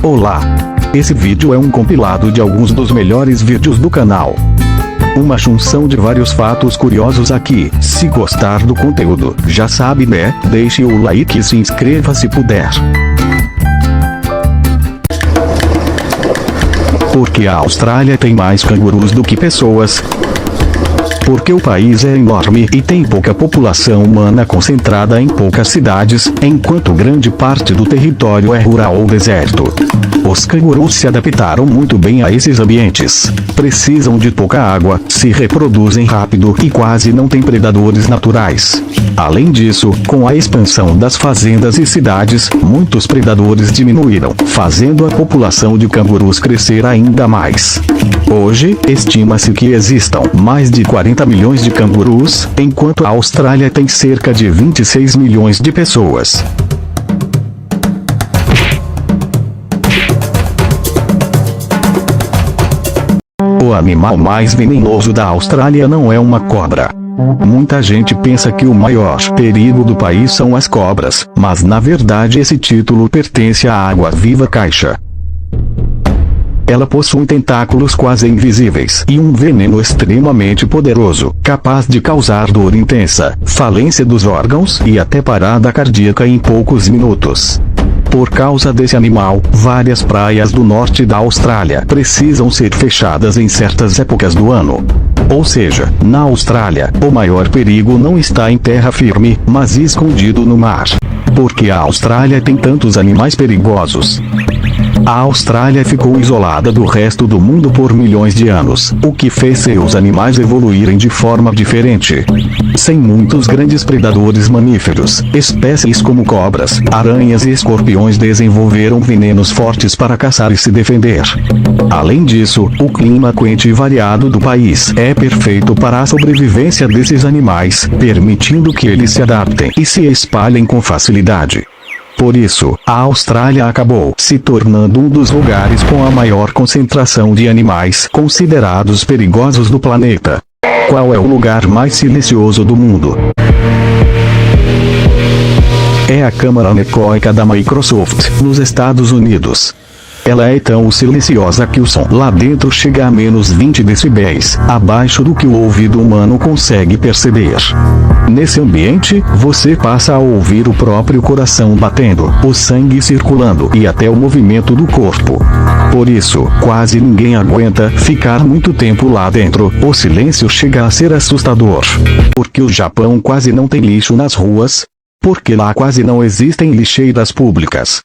Olá! Esse vídeo é um compilado de alguns dos melhores vídeos do canal. Uma junção de vários fatos curiosos aqui. Se gostar do conteúdo, já sabe né? Deixe o like e se inscreva se puder. Porque a Austrália tem mais cangurus do que pessoas? Porque o país é enorme e tem pouca população humana concentrada em poucas cidades, enquanto grande parte do território é rural ou deserto. Os cangurus se adaptaram muito bem a esses ambientes. Precisam de pouca água, se reproduzem rápido e quase não têm predadores naturais. Além disso, com a expansão das fazendas e cidades, muitos predadores diminuíram, fazendo a população de cangurus crescer ainda mais. Hoje, estima-se que existam mais de 40 milhões de cangurus, enquanto a Austrália tem cerca de 26 milhões de pessoas. O animal mais venenoso da Austrália não é uma cobra. Muita gente pensa que o maior perigo do país são as cobras, mas na verdade esse título pertence à água-viva caixa. Ela possui tentáculos quase invisíveis e um veneno extremamente poderoso, capaz de causar dor intensa, falência dos órgãos e até parada cardíaca em poucos minutos. Por causa desse animal, várias praias do norte da Austrália precisam ser fechadas em certas épocas do ano. Ou seja, na Austrália, o maior perigo não está em terra firme, mas escondido no mar. Porque a Austrália tem tantos animais perigosos. A Austrália ficou isolada do resto do mundo por milhões de anos, o que fez seus animais evoluírem de forma diferente. Sem muitos grandes predadores mamíferos, espécies como cobras, aranhas e escorpiões desenvolveram venenos fortes para caçar e se defender. Além disso, o clima quente e variado do país é perfeito para a sobrevivência desses animais, permitindo que eles se adaptem e se espalhem com facilidade. Por isso, a Austrália acabou se tornando um dos lugares com a maior concentração de animais considerados perigosos do planeta. Qual é o lugar mais silencioso do mundo? É a Câmara Anecoica da Microsoft, nos Estados Unidos. Ela é tão silenciosa que o som lá dentro chega a menos 20 decibéis, abaixo do que o ouvido humano consegue perceber. Nesse ambiente, você passa a ouvir o próprio coração batendo, o sangue circulando e até o movimento do corpo. Por isso, quase ninguém aguenta ficar muito tempo lá dentro. O silêncio chega a ser assustador. Porque o Japão quase não tem lixo nas ruas? Porque lá quase não existem lixeiras públicas.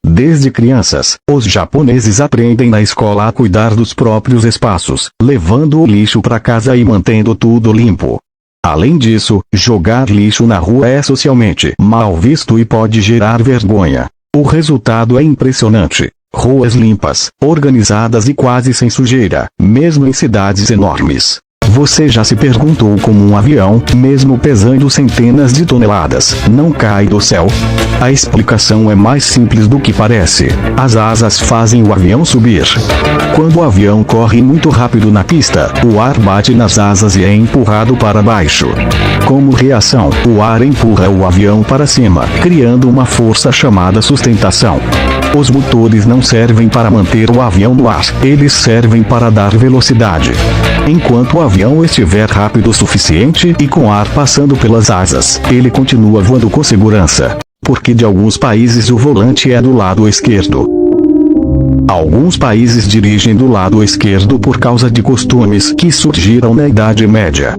Desde crianças, os japoneses aprendem na escola a cuidar dos próprios espaços, levando o lixo para casa e mantendo tudo limpo. Além disso, jogar lixo na rua é socialmente mal visto e pode gerar vergonha. O resultado é impressionante. Ruas limpas, organizadas e quase sem sujeira, mesmo em cidades enormes. Você já se perguntou como um avião, mesmo pesando centenas de toneladas, não cai do céu? A explicação é mais simples do que parece. As asas fazem o avião subir. Quando o avião corre muito rápido na pista, o ar bate nas asas e é empurrado para baixo. Como reação, o ar empurra o avião para cima, criando uma força chamada sustentação. Os motores não servem para manter o avião no ar, eles servem para dar velocidade. Enquanto o avião estiver rápido o suficiente e com ar passando pelas asas, ele continua voando com segurança. Porque de alguns países o volante é do lado esquerdo. Alguns países dirigem do lado esquerdo por causa de costumes que surgiram na Idade Média.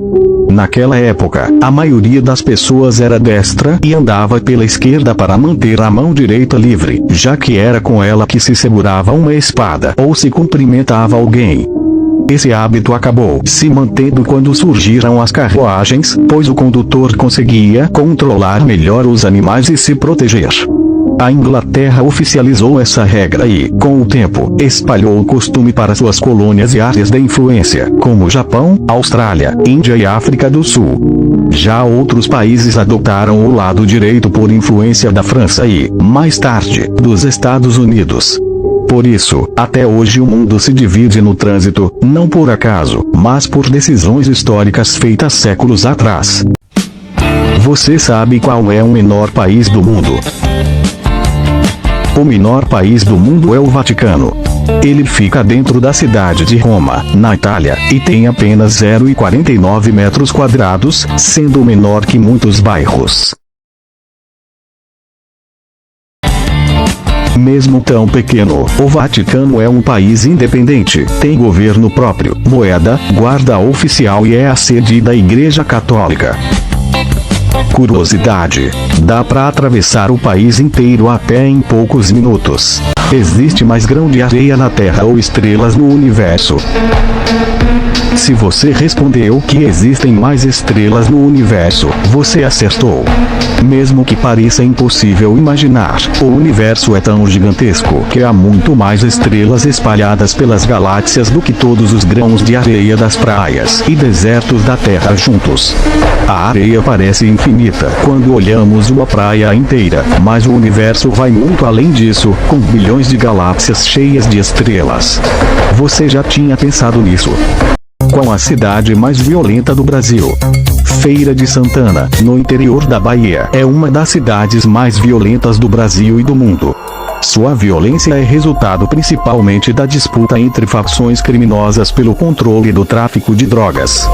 Naquela época, a maioria das pessoas era destra e andava pela esquerda para manter a mão direita livre, já que era com ela que se segurava uma espada ou se cumprimentava alguém. Esse hábito acabou se mantendo quando surgiram as carruagens, pois o condutor conseguia controlar melhor os animais e se proteger. A Inglaterra oficializou essa regra e, com o tempo, espalhou o costume para suas colônias e áreas de influência, como Japão, Austrália, Índia e África do Sul. Já outros países adotaram o lado direito por influência da França e, mais tarde, dos Estados Unidos. Por isso, até hoje o mundo se divide no trânsito, não por acaso, mas por decisões históricas feitas séculos atrás. Você sabe qual é o menor país do mundo? O menor país do mundo é o Vaticano. Ele fica dentro da cidade de Roma, na Itália, e tem apenas 0,49 metros quadrados, sendo menor que muitos bairros. Mesmo tão pequeno, o Vaticano é um país independente, tem governo próprio, moeda, guarda oficial e é a sede da Igreja Católica. Curiosidade: dá para atravessar o país inteiro a pé em poucos minutos. Existe mais grão de areia na Terra ou estrelas no universo? Se você respondeu que existem mais estrelas no universo, você acertou. Mesmo que pareça impossível imaginar, o universo é tão gigantesco que há muito mais estrelas espalhadas pelas galáxias do que todos os grãos de areia das praias e desertos da Terra juntos. A areia parece infinita quando olhamos uma praia inteira, mas o universo vai muito além disso, com bilhões de galáxias cheias de estrelas. Você já tinha pensado nisso? Qual a cidade mais violenta do Brasil? Feira de Santana, no interior da Bahia, é uma das cidades mais violentas do Brasil e do mundo. Sua violência é resultado principalmente da disputa entre facções criminosas pelo controle do tráfico de drogas.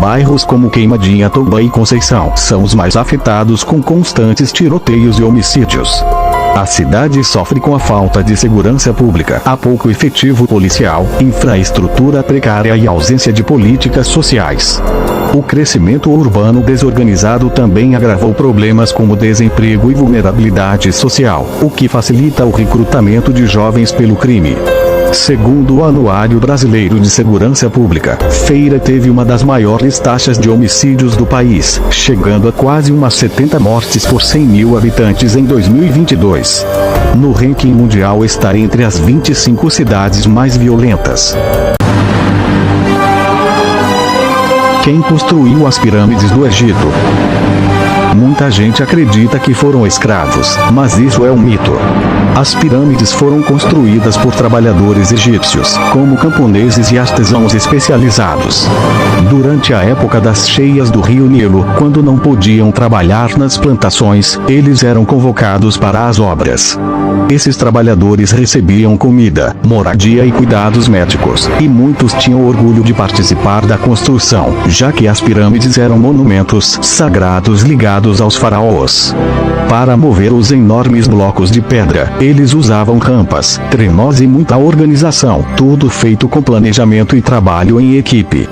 Bairros como Queimadinha, Toba e Conceição são os mais afetados com constantes tiroteios e homicídios. A cidade sofre com a falta de segurança pública, a pouco efetivo policial, infraestrutura precária e ausência de políticas sociais. O crescimento urbano desorganizado também agravou problemas como desemprego e vulnerabilidade social, o que facilita o recrutamento de jovens pelo crime. Segundo o Anuário Brasileiro de Segurança Pública, Feira teve uma das maiores taxas de homicídios do país, chegando a quase umas 70 mortes por 100 mil habitantes em 2022. No ranking mundial está entre as 25 cidades mais violentas. Quem construiu as pirâmides do Egito? Muita gente acredita que foram escravos, mas isso é um mito. As pirâmides foram construídas por trabalhadores egípcios, como camponeses e artesãos especializados. Durante a época das cheias do rio Nilo, quando não podiam trabalhar nas plantações, eles eram convocados para as obras. Esses trabalhadores recebiam comida, moradia e cuidados médicos, e muitos tinham orgulho de participar da construção, já que as pirâmides eram monumentos sagrados ligados aos faraós. Para mover os enormes blocos de pedra, eles usavam rampas, trenós e muita organização, tudo feito com planejamento e trabalho em equipe.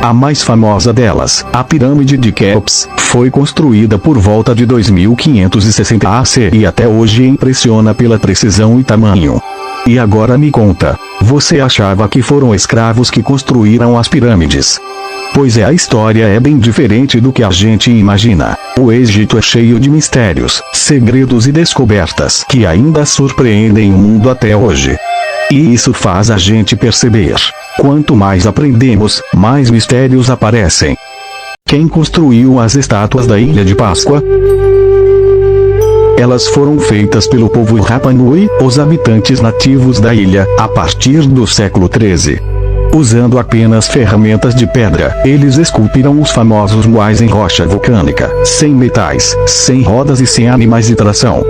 A mais famosa delas, a Pirâmide de Quéops, foi construída por volta de 2560 AC e até hoje impressiona pela precisão e tamanho. E agora me conta, você achava que foram escravos que construíram as pirâmides? Pois a história é bem diferente do que a gente imagina. O Egito é cheio de mistérios, segredos e descobertas que ainda surpreendem o mundo até hoje. E isso faz a gente perceber: quanto mais aprendemos, mais mistérios aparecem. Quem construiu as estátuas da Ilha de Páscoa? Elas foram feitas pelo povo Rapa Nui, os habitantes nativos da ilha, a partir do século XIII. Usando apenas ferramentas de pedra, eles esculpiram os famosos moais em rocha vulcânica, sem metais, sem rodas e sem animais de tração.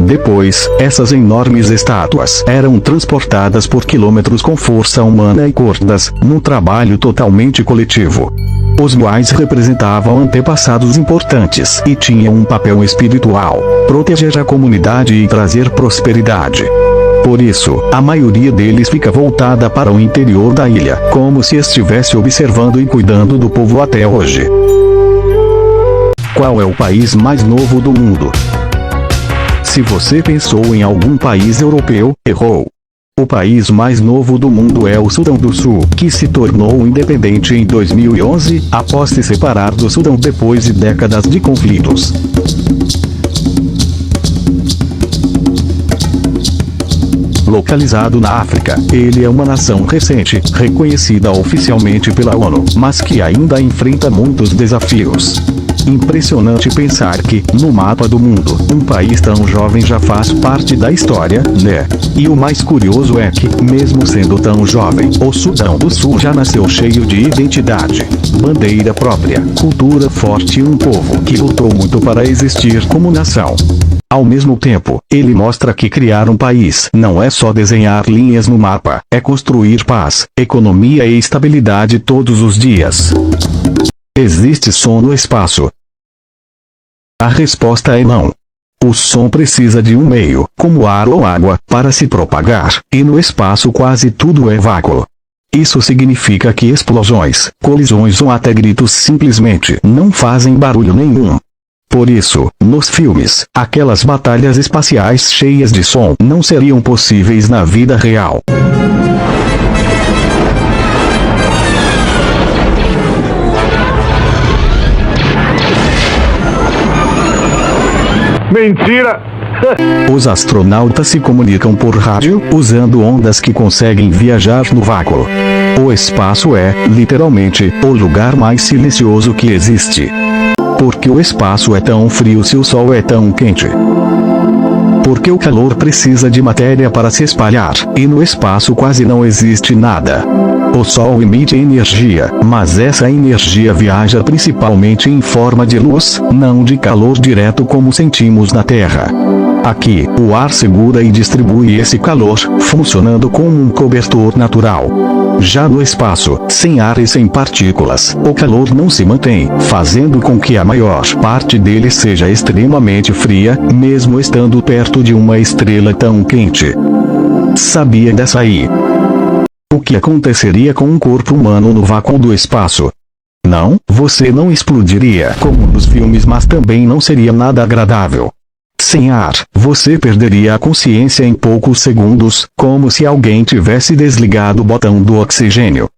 Depois, essas enormes estátuas eram transportadas por quilômetros com força humana e cordas, num trabalho totalmente coletivo. Os moais representavam antepassados importantes e tinham um papel espiritual: proteger a comunidade e trazer prosperidade. Por isso, a maioria deles fica voltada para o interior da ilha, como se estivesse observando e cuidando do povo até hoje. Qual é o país mais novo do mundo? Se você pensou em algum país europeu, errou. O país mais novo do mundo é o Sudão do Sul, que se tornou independente em 2011, após se separar do Sudão depois de décadas de conflitos. Localizado na África, ele é uma nação recente, reconhecida oficialmente pela ONU, mas que ainda enfrenta muitos desafios. Impressionante pensar que, no mapa do mundo, um país tão jovem já faz parte da história, né? E o mais curioso é que, mesmo sendo tão jovem, o Sudão do Sul já nasceu cheio de identidade, bandeira própria, cultura forte e um povo que lutou muito para existir como nação. Ao mesmo tempo, ele mostra que criar um país não é só desenhar linhas no mapa, é construir paz, economia e estabilidade todos os dias. Existe som no espaço? A resposta é não. O som precisa de um meio, como ar ou água, para se propagar, e no espaço quase tudo é vácuo. Isso significa que explosões, colisões ou até gritos simplesmente não fazem barulho nenhum. Por isso, nos filmes, aquelas batalhas espaciais cheias de som não seriam possíveis na vida real. Mentira! Os astronautas se comunicam por rádio, usando ondas que conseguem viajar no vácuo. O espaço é, literalmente, o lugar mais silencioso que existe. Porque o espaço é tão frio se o Sol é tão quente. Porque o calor precisa de matéria para se espalhar, e no espaço quase não existe nada. O Sol emite energia, mas essa energia viaja principalmente em forma de luz, não de calor direto como sentimos na Terra. Aqui, o ar segura e distribui esse calor, funcionando como um cobertor natural. Já no espaço, sem ar e sem partículas, o calor não se mantém, fazendo com que a maior parte dele seja extremamente fria, mesmo estando perto de uma estrela tão quente. Sabia dessa aí? O que aconteceria com um corpo humano no vácuo do espaço? Não, você não explodiria como nos filmes, mas também não seria nada agradável. Sem ar, você perderia a consciência em poucos segundos, como se alguém tivesse desligado o botão do oxigênio.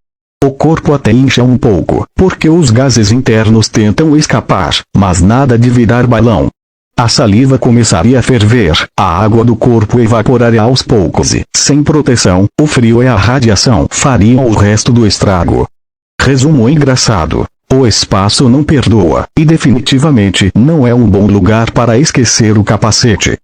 O corpo até incha um pouco, porque os gases internos tentam escapar, mas nada de virar balão. A saliva começaria a ferver, a água do corpo evaporaria aos poucos e, sem proteção, o frio e a radiação fariam o resto do estrago. Resumo engraçado. O espaço não perdoa, e definitivamente não é um bom lugar para esquecer o capacete.